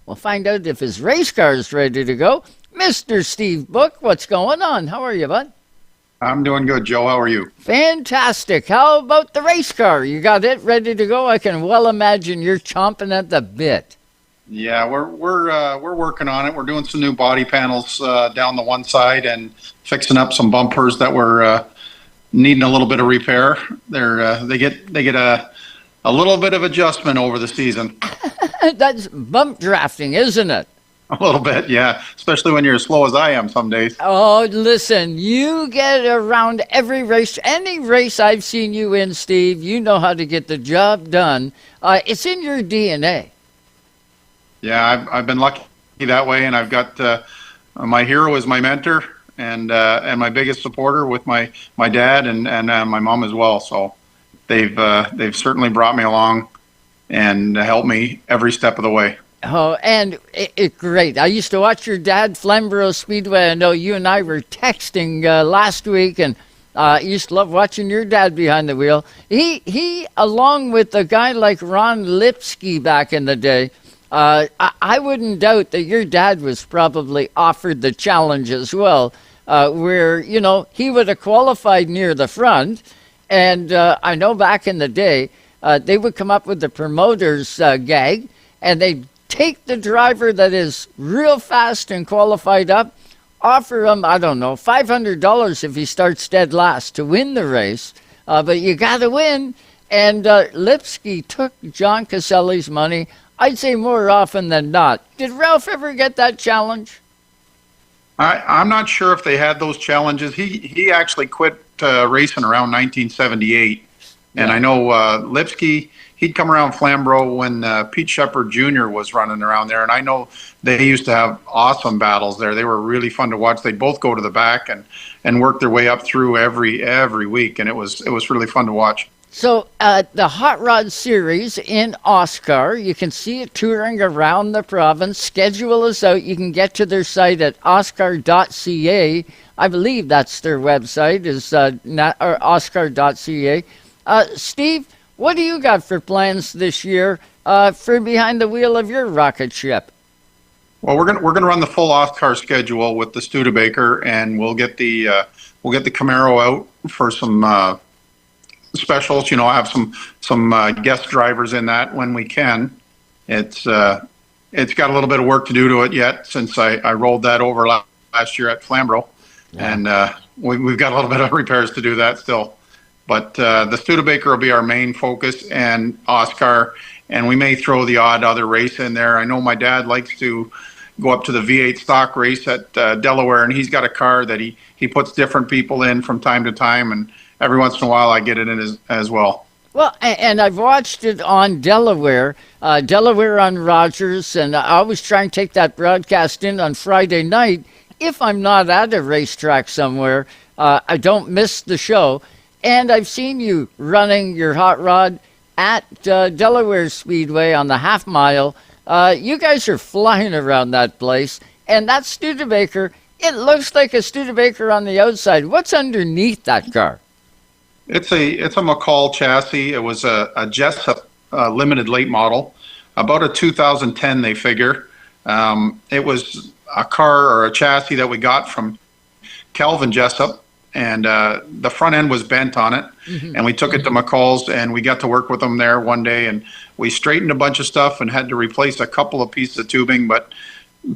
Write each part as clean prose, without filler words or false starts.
We'll find out if his race car is ready to go. Mr. Steve Book, what's going on? How are you, bud? I'm doing good, Joe. How are you? Fantastic. How about the race car? You got it ready to go? I can well imagine you're chomping at the bit. Yeah, we're working on it. We're doing some new body panels down the one side and fixing up some bumpers that were needing a little bit of repair. They get a little bit of adjustment over the season. That's bump drafting, isn't it? A little bit, yeah. Especially when you're as slow as I am some days. Oh, listen, you get around every race, any race I've seen you in, Steve, you know how to get the job done. It's in your DNA. Yeah, I've been lucky that way, and I've got my hero is my mentor and my biggest supporter with my dad and my mom as well. So they've certainly brought me along and helped me every step of the way. Oh, and great. I used to watch your dad, Flamborough Speedway. I know you and I were texting last week, and I used to love watching your dad behind the wheel. He, along with a guy like Ron Lipsky back in the day, I wouldn't doubt that your dad was probably offered the challenge as well, where, he would have qualified near the front. And I know back in the day, they would come up with the promoter's gag, and they'd take the driver that is real fast and qualified up, offer him, I don't know, $500 if he starts dead last to win the race. But you got to win. And Lipsky took John Caselli's money, I'd say more often than not. Did Ralph ever get that challenge? I'm not sure if they had those challenges. He actually quit racing around 1978. And Yeah. I know Lipsky, he'd come around Flamborough when Pete Shepard Jr. was running around there. And I know they used to have awesome battles there. They were really fun to watch. They'd both go to the back and work their way up through every week. And it was really fun to watch. So the Hot Rod Series in Oscar, you can see it touring around the province. Schedule is out. You can get to their site at oscar.ca. I believe that's their website, is or oscar.ca. Steve, what do you got for plans this year for behind the wheel of your rocket ship? Well, we're gonna run the full Oscar schedule with the Studebaker, and we'll get the Camaro out for some specials. I have some guest drivers in that when we can. It's got a little bit of work to do to it yet since I rolled that over last year at Flamborough, Yeah. and we've got a little bit of repairs to do that still. But the Studebaker will be our main focus, and Oscar, and we may throw the odd other race in there. I know my dad likes to go up to the V8 stock race at Delaware, and he's got a car that he puts different people in from time to time, and every once in a while I get it in as well. Well, and I've watched it on Delaware on Rogers, and I always try and take that broadcast in on Friday night. If I'm not at a racetrack somewhere, I don't miss the show. And I've seen you running your hot rod at Delaware Speedway on the half mile. You guys are flying around that place. And that Studebaker, it looks like a Studebaker on the outside. What's underneath that car? It's a McCall chassis. It was a Jessup limited late model, about a 2010 they figure. It was a car or a chassis that we got from Calvin Jessup, and the front end was bent on it. And we took it to McCall's, and we got to work with them there one day, and we straightened a bunch of stuff and had to replace a couple of pieces of tubing, but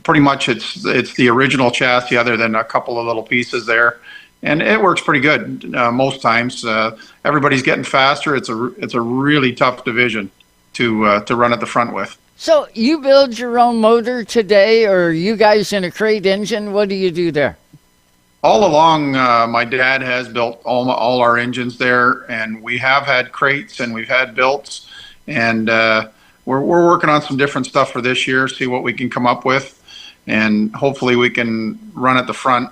pretty much it's the original chassis other than a couple of little pieces there. And it works pretty good most times. Everybody's getting faster. It's a really tough division to run at the front with. So you build your own motor today, or are you guys in a crate engine? What do you do there? All along, my dad has built all our engines there, and we have had crates and we've had builts, and we're working on some different stuff for this year. See what we can come up with, and hopefully we can run at the front.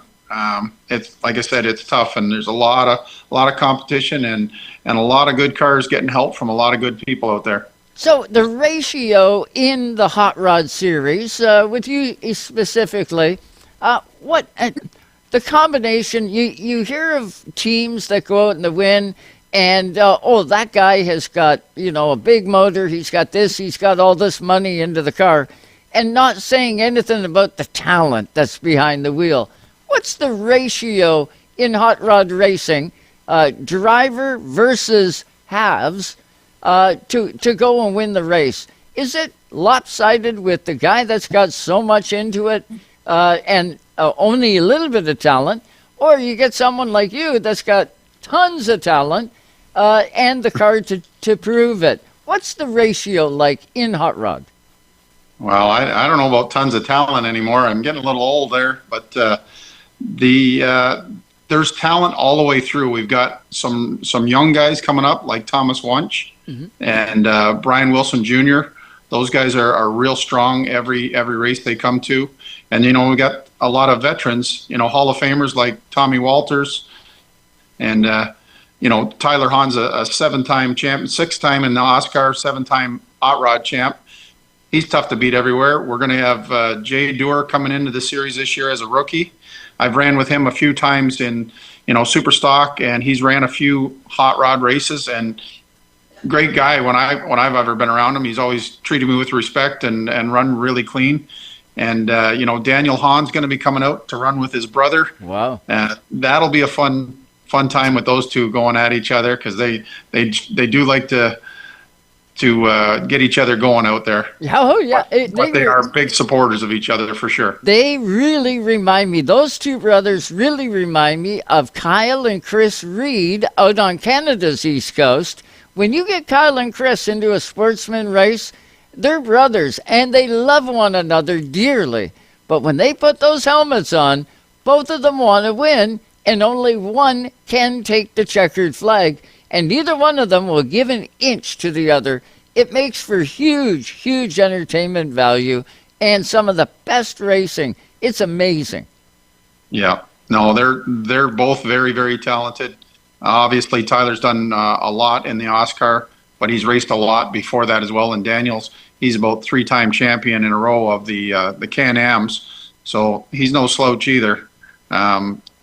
It's like I said, it's tough, and there's a lot of competition and a lot of good cars getting help from a lot of good people out there. So the ratio in the Hot Rod Series, with you specifically, what the combination? You hear of teams that go out in the win, and that guy has got a big motor. He's got this. He's got all this money into the car. and not saying anything about the talent that's behind the wheel, what's the ratio in hot rod racing, driver versus halves, to go and win the race? Is it lopsided with the guy that's got so much into it and only a little bit of talent, or you get someone like you that's got tons of talent and the car to prove it? What's the ratio like in hot rod? Well, I don't know about tons of talent anymore. I'm getting a little old there, but there's talent all the way through. We've got some young guys coming up like Thomas Wunsch and Brian Wilson Jr. Those guys are real strong every race they come to. And, we got a lot of veterans, Hall of Famers like Tommy Walters and, Tyler Hahn's a 7-time champ, 6-time in the Oscar, 7-time hot rod champ. He's tough to beat everywhere. We're going to have Jay Dewar coming into the series this year as a rookie. I've ran with him a few times in, super stock, and he's ran a few hot rod races, and great guy. When I've ever been around him, he's always treated me with respect and run really clean. And, Daniel Hahn's going to be coming out to run with his brother. Wow. That'll be a fun time with those two going at each other, because they do like to get each other going out there. Oh, yeah. But they are big supporters of each other for sure. They really remind me, those two brothers really remind me of Kyle and Chris Reed out on Canada's East Coast. When you get Kyle and Chris into a sportsman race, they're brothers and they love one another dearly. But when they put those helmets on, both of them want to win, and only one can take the checkered flag. And neither one of them will give an inch to the other. It makes for huge entertainment value and some of the best racing. It's amazing. Yeah, no, they're both very talented. Obviously, Tyler's done a lot in the Oscar, but he's raced a lot before that as well. And Daniel's, he's about 3-time champion in a row of the Can-Ams, so he's no slouch either.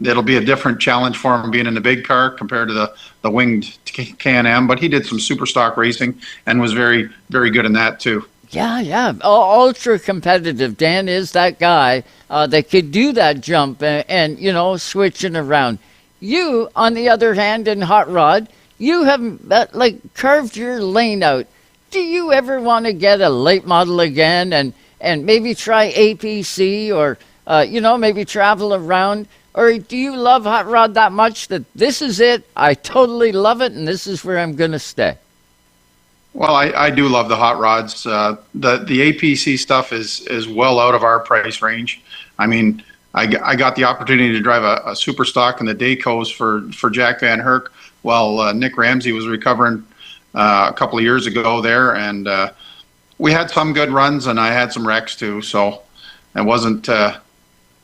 It'll be a different challenge for him being in the big car compared to the winged Can-Am, but he did some super stock racing and was very good in that too. Yeah. Ultra competitive. Dan is that guy that could do that jump and switching around. You, on the other hand, in hot rod, you have carved your lane out. Do you ever want to get a late model again and maybe try APC or maybe travel around? Or do you love hot rod that much that this is it, I totally love it, and this is where I'm going to stay? Well, I do love the hot rods. The APC stuff is well out of our price range. I mean, I got the opportunity to drive a super stock in the Daycos for Jack Van Herk while Nick Ramsey was recovering a couple of years ago there. And we had some good runs, and I had some wrecks too. So it wasn't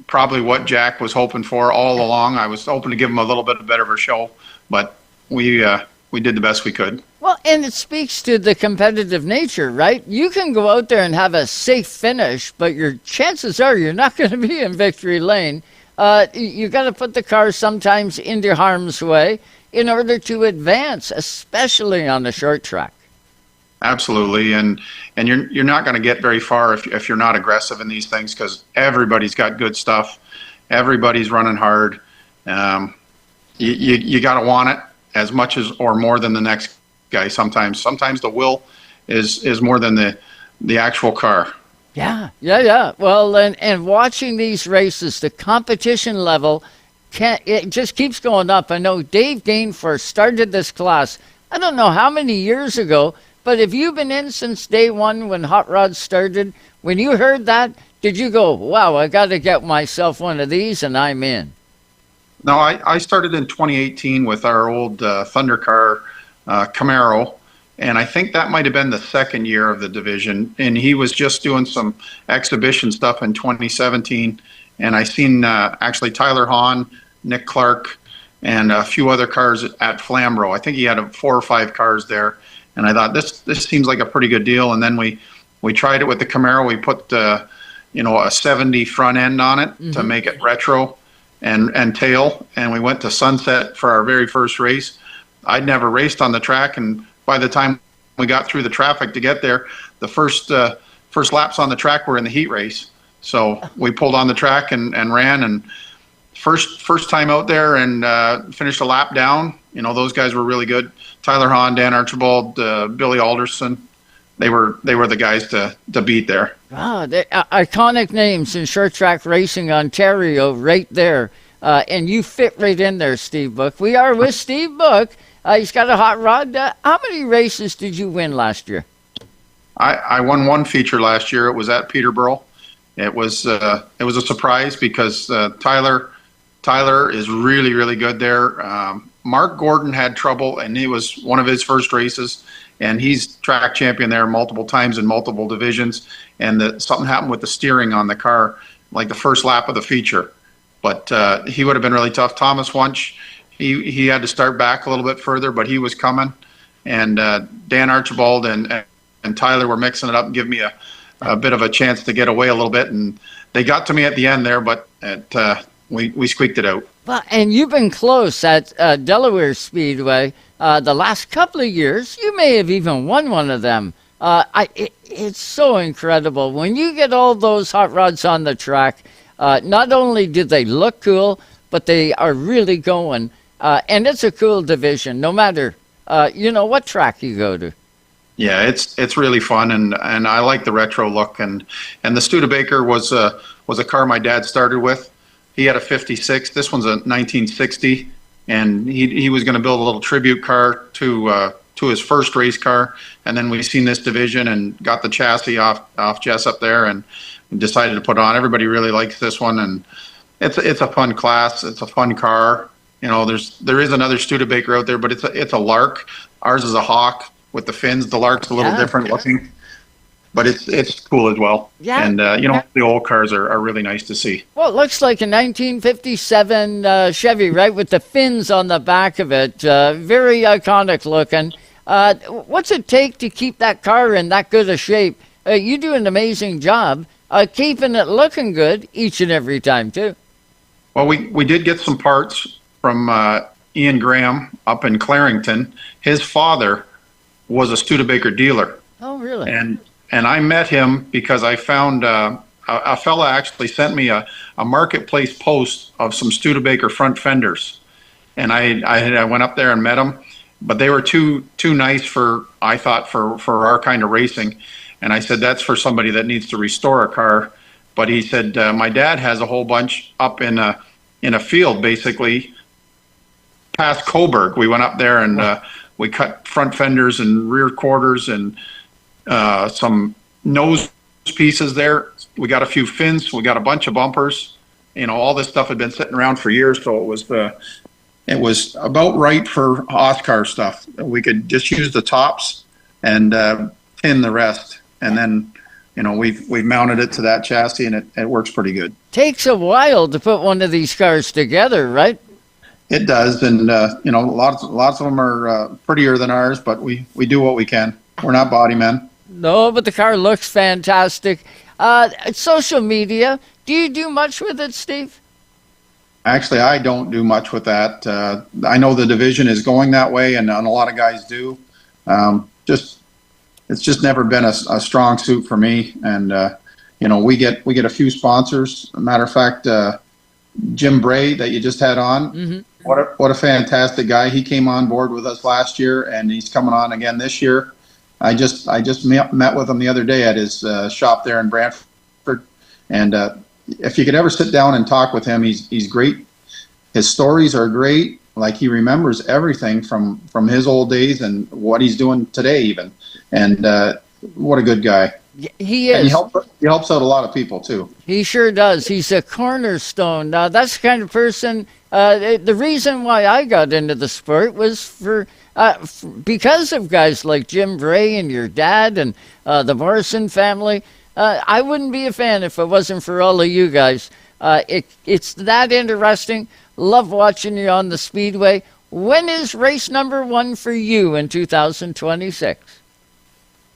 probably what Jack was hoping for all along. I was hoping to give him a little bit better of a show, but we did the best we could. Well, and it speaks to the competitive nature, right? You can go out there and have a safe finish, but your chances are you're not going to be in victory lane. You got to put the car sometimes into harm's way in order to advance, especially on the short track. Absolutely, and you're not going to get very far if you're not aggressive in these things, because everybody's got good stuff, everybody's running hard. You got to want it as much as or more than the next guy. Sometimes the will is more than the actual car. Yeah. Well, and watching these races, the competition level it just keeps going up. I know Dave Gainforth started this class, I don't know how many years ago. But have you been in since day one when hot rods started? When you heard that, did you go, wow, I got to get myself one of these and I'm in? No, I started in 2018 with our old Thunder car Camaro, and I think that might have been the second year of the division. And he was just doing some exhibition stuff in 2017. And I seen actually Tyler Hahn, Nick Clark, and a few other cars at Flamborough. I think he had 4 or 5 cars there. And I thought this seems like a pretty good deal. And then we tried it with the Camaro. We put a 70 front end on it to make it retro and tail. And we went to Sunset for our very first race. I'd never raced on the track, and by the time we got through the traffic to get there, the first first laps on the track were in the heat race. So we pulled on the track and ran, and first time out there and finished a lap down. You know, those guys were really good. Tyler Hahn, Dan Archibald, Billy Alderson. They were the guys to beat there. Wow, iconic names in short track racing, Ontario, right there. And you fit right in there, Steve Book. We are with Steve Book. He's got a hot rod. How many races did you win last year? I won one feature last year. It was at Peterborough. It was a surprise because Tyler is really, really good there. Mark Gordon had trouble, and it was one of his first races, and he's track champion there multiple times in multiple divisions. And something happened with the steering on the car, like the first lap of the feature. But he would have been really tough. Thomas Wunsch, he had to start back a little bit further, but he was coming. And Dan Archibald and Tyler were mixing it up and giving me a bit of a chance to get away a little bit. And they got to me at the end there, but we squeaked it out. Well, and you've been close at Delaware Speedway the last couple of years. You may have even won one of them. It's so incredible. When you get all those hot rods on the track, not only do they look cool, but they are really going. And it's a cool division, no matter what track you go to. Yeah, it's really fun, and I like the retro look. And the Studebaker was a car my dad started with. He had a 56. This one's a 1960, and he was going to build a little tribute car to his first race car. And then we seen this division and got the chassis off Jess up there and decided to put on. Everybody really likes this one, and it's a fun class. It's a fun car. You know, there is another Studebaker out there, but it's a Lark. Ours is a Hawk with the fins. The Lark's a little different looking, but it's cool as well. Yeah. And the old cars are really nice to see. Well, it looks like a 1957 Chevy, right, with the fins on the back of it. Very iconic looking. What's it take to keep that car in that good a shape? You do an amazing job keeping it looking good each and every time, too. Well, we did get some parts from Ian Graham up in Clarington. His father was a Studebaker dealer. Oh, really? And I met him because I found a fella actually sent me a marketplace post of some Studebaker front fenders, and I went up there and met them, but they were too nice for our kind of racing, and I said that's for somebody that needs to restore a car. But he said my dad has a whole bunch up in a field basically past Coburg. We went up there and we cut front fenders and rear quarters and some nose pieces there. We got a few fins. We got a bunch of bumpers. You know, all this stuff had been sitting around for years, so it was about right for Oscar stuff. We could just use the tops and pin the rest, and then we've mounted it to that chassis, and it works pretty good. Takes a while to put one of these cars together, right? It does, and lots of them are prettier than ours, but we do what we can. We're not body men. No, but the car looks fantastic. Social media, do you do much with it, Steve? Actually, I don't do much with that. I know the division is going that way, and a lot of guys do. It's just never been a strong suit for me. And we get a few sponsors. Matter of fact, Jim Bray that you just had on. Mm-hmm. What a fantastic guy. He came on board with us last year, and he's coming on again this year. I just met with him the other day at his shop there in Brantford, and if you could ever sit down and talk with him, he's great. His stories are great. Like, he remembers everything from his old days and what he's doing today even. And what a good guy. He is. And he helps out a lot of people too. He sure does. He's a cornerstone. That's the kind of person. The reason why I got into the sport was because of guys like Jim Bray and your dad and the Morrison family. I wouldn't be a fan if it wasn't for all of you guys. It's that interesting. Love watching you on the Speedway. When is race number 1 for you in 2026?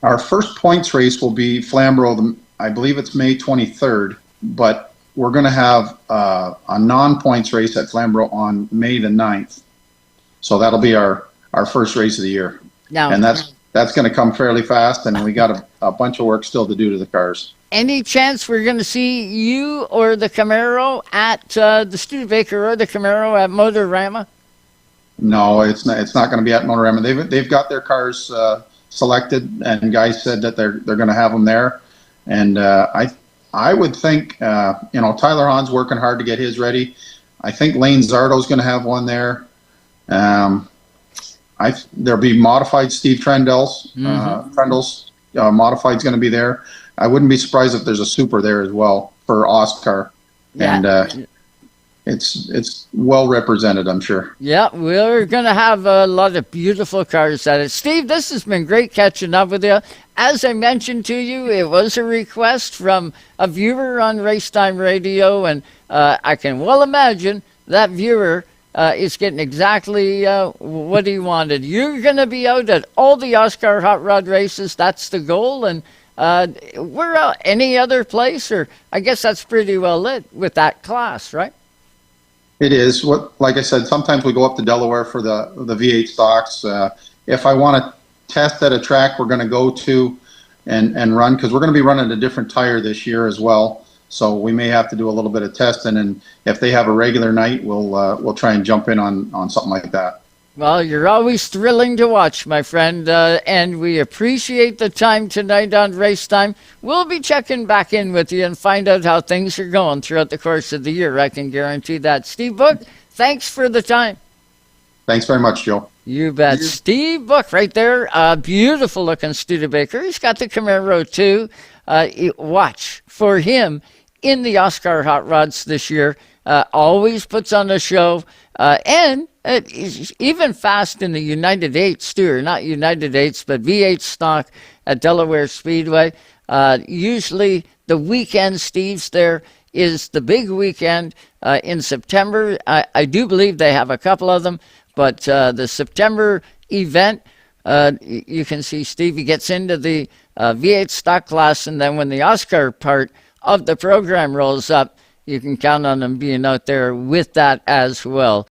Our first points race will be Flamborough. I believe it's May 23rd, but we're going to have a non-points race at Flamborough on May the 9th. So that'll be our first race of the year. Now, and that's that's going to come fairly fast, and we got a bunch of work still to do to the cars. Any chance we're going to see you or the Camaro at the Studebaker or the Camaro at Motorama? No, it's not going to be at Motorama. They've got their cars selected, and guys said that they're going to have them there. And I would think Tyler Hahn's working hard to get his ready. I think Lane Zardo's going to have one there. There'll be modified Steve Trendel's. Trendel's modified's going to be there. I wouldn't be surprised if there's a super there as well for Oscar. Yeah. And it's well represented, I'm sure. Yeah, we're going to have a lot of beautiful cars at it. Steve, this has been great catching up with you. As I mentioned to you, it was a request from a viewer on Racetime Radio, and I can well imagine that viewer is getting exactly what he wanted. You're going to be out at all the Oscar Hot Rod races. That's the goal, and we're out any other place, or I guess that's pretty well lit with that class, right? It is. Like I said, sometimes we go up to Delaware for the V8 stocks. If I want to test at a track, we're going to go to and run, because we're going to be running a different tire this year as well. So we may have to do a little bit of testing, and if they have a regular night, we'll try and jump in on something like that. Well, you're always thrilling to watch, my friend, and we appreciate the time tonight on Racetime. We'll be checking back in with you and find out how things are going throughout the course of the year. I can guarantee that. Steve Book, thanks for the time. Thanks very much, Joe. You bet. Steve Book right there, beautiful looking Studebaker. He's got the Camaro too. Watch for him in the Oscar Hot Rods this year. Always puts on a show, and even fast in the United Eights too, or not United Eights, but V8 stock at Delaware Speedway. Usually the weekend, Steve's there, is the big weekend in September. I do believe they have a couple of them, but the September event, you can see Stevie gets into the V8 stock class, and then when the Oscar part of the program rolls up, you can count on him being out there with that as well.